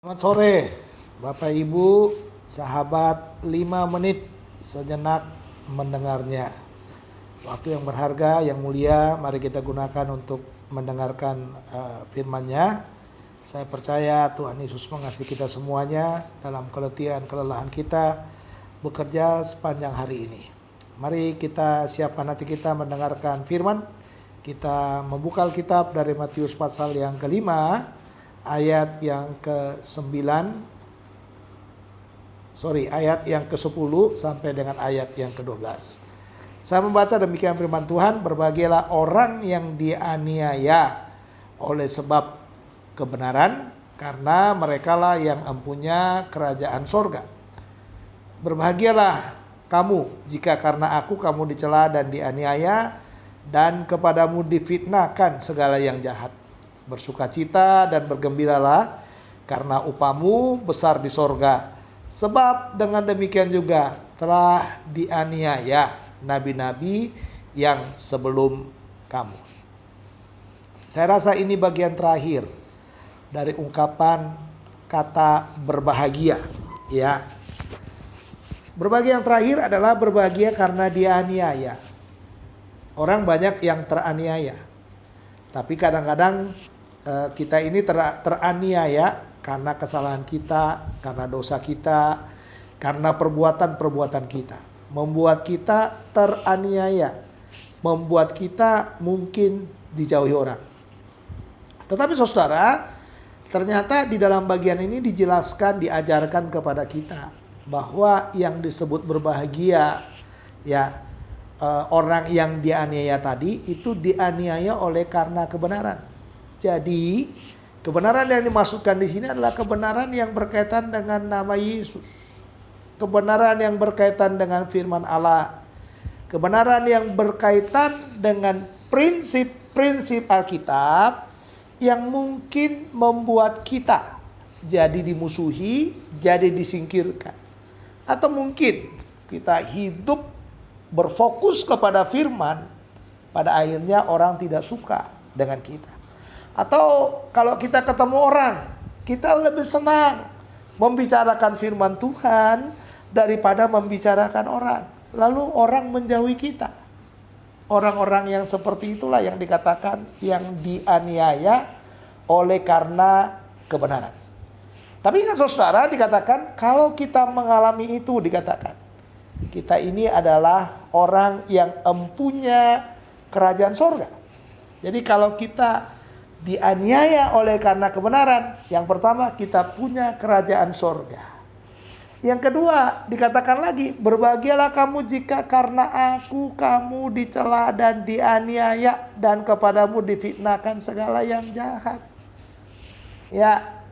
Selamat sore, Bapak Ibu, sahabat 5 menit sejenak mendengarnya. Waktu yang berharga, yang mulia, mari kita gunakan untuk mendengarkan firman-Nya. Saya percaya Tuhan Yesus mengasihi kita semuanya dalam keletihan, kelelahan kita bekerja sepanjang hari ini. Mari kita siapkan hati kita mendengarkan firman. Kita membuka Alkitab dari Matius pasal yang kelima, ayat yang ayat yang ke-10 sampai dengan ayat yang ke-12. Saya membaca demikian firman Tuhan, berbahagialah orang yang dianiaya oleh sebab kebenaran, karena merekalah yang empunya kerajaan sorga. Berbahagialah kamu jika karena aku kamu dicela dan dianiaya, dan kepadamu difitnahkan segala yang jahat. Bersukacita dan bergembiralah, karena upahmu besar di sorga. Sebab dengan demikian juga telah dianiaya nabi-nabi yang sebelum kamu. Saya rasa ini bagian terakhir dari ungkapan kata berbahagia, ya. Berbahagia yang terakhir adalah berbahagia karena dianiaya. Orang banyak yang teraniaya, tapi kadang-kadang kita ini teraniaya karena kesalahan kita, karena dosa kita, karena perbuatan-perbuatan kita. Membuat kita teraniaya, membuat kita mungkin dijauhi orang. Tetapi saudara, ternyata di dalam bagian ini dijelaskan, diajarkan kepada kita bahwa yang disebut berbahagia, ya, orang yang dianiaya tadi itu dianiaya oleh karena kebenaran. Jadi kebenaran yang dimaksudkan di sini adalah kebenaran yang berkaitan dengan nama Yesus, kebenaran yang berkaitan dengan firman Allah, kebenaran yang berkaitan dengan prinsip-prinsip Alkitab yang mungkin membuat kita jadi dimusuhi, jadi disingkirkan, atau mungkin kita hidup berfokus kepada firman, pada akhirnya orang tidak suka dengan kita. Atau kalau kita ketemu orang, kita lebih senang membicarakan firman Tuhan daripada membicarakan orang. Lalu orang menjauhi kita. Orang-orang yang seperti itulah yang dikatakan yang dianiaya oleh karena kebenaran. Tapi kan saudara, dikatakan kalau kita mengalami itu, dikatakan kita ini adalah orang yang empunya kerajaan sorga. Jadi kalau kita dianiaya oleh karena kebenaran, yang pertama kita punya kerajaan sorga. Yang kedua dikatakan lagi, berbahagialah kamu jika karena aku kamu dicela dan dianiaya, dan kepadamu difitnahkan segala yang jahat. Ya,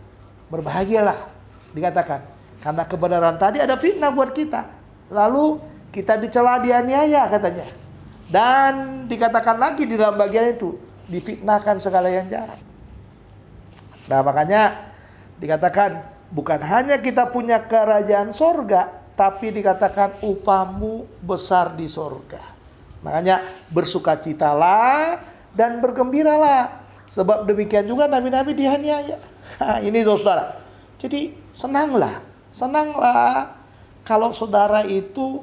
berbahagialah dikatakan karena kebenaran tadi ada fitnah buat kita. Lalu kita dicela, dianiaya katanya. Dan dikatakan lagi di dalam bagian itu, difitnahkan segala yang jahat. Nah, makanya dikatakan bukan hanya kita punya kerajaan sorga, tapi dikatakan upahmu besar di sorga. Makanya bersukacitalah dan bergembiralah, sebab demikian juga nabi-nabi dianiaya. Ini saudara. Jadi senanglah kalau saudara itu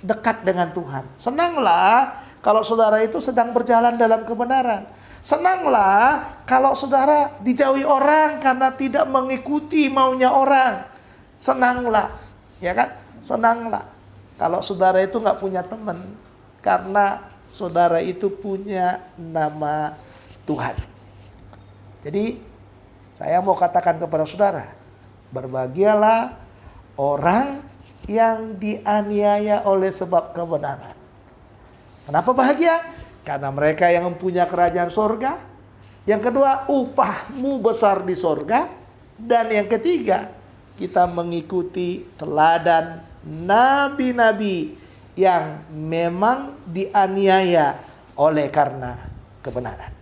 dekat dengan Tuhan. Senanglah kalau saudara itu sedang berjalan dalam kebenaran. Senanglah kalau saudara dijauhi orang karena tidak mengikuti maunya orang. Senanglah, ya kan? Senanglah kalau saudara itu nggak punya teman karena saudara itu punya nama Tuhan. Jadi saya mau katakan kepada saudara, berbahagialah orang yang dianiaya oleh sebab kebenaran. Kenapa bahagia? Karena mereka yang mempunyai kerajaan sorga. Yang kedua, upahmu besar di sorga. Dan yang ketiga, kita mengikuti teladan nabi-nabi yang memang dianiaya oleh karena kebenaran.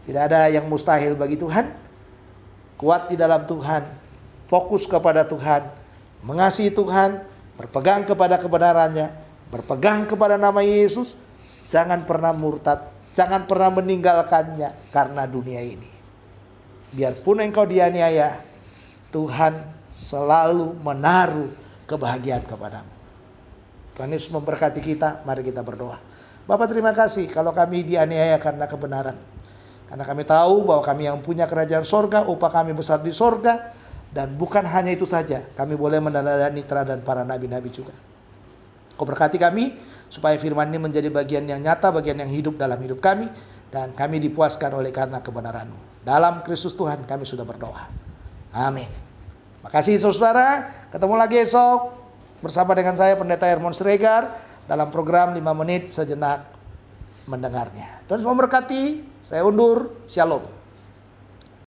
Tidak ada yang mustahil bagi Tuhan. Kuat di dalam Tuhan, fokus kepada Tuhan, mengasihi Tuhan, berpegang kepada kebenarannya, berpegang kepada nama Yesus. Jangan pernah murtad, jangan pernah meninggalkannya karena dunia ini. Biarpun engkau dianiaya, Tuhan selalu menaruh kebahagiaan kepadamu. Tuhan Yesus memberkati kita. Mari kita berdoa. Bapa, terima kasih kalau kami dianiaya karena kebenaran. Karena kami tahu bahwa kami yang punya kerajaan sorga, upah kami besar di sorga. Dan bukan hanya itu saja, kami boleh meneladani teladan para nabi-nabi juga. Kau berkati kami supaya firman ini menjadi bagian yang nyata, bagian yang hidup dalam hidup kami. Dan kami dipuaskan oleh karena kebenaran-Mu. Dalam Kristus Tuhan kami sudah berdoa. Amin. Makasih saudara. Ketemu lagi esok bersama dengan saya Pendeta Hermon Siregar dalam program 5 menit sejenak mendengarnya. Tuhan memberkati. Saya undur. Shalom.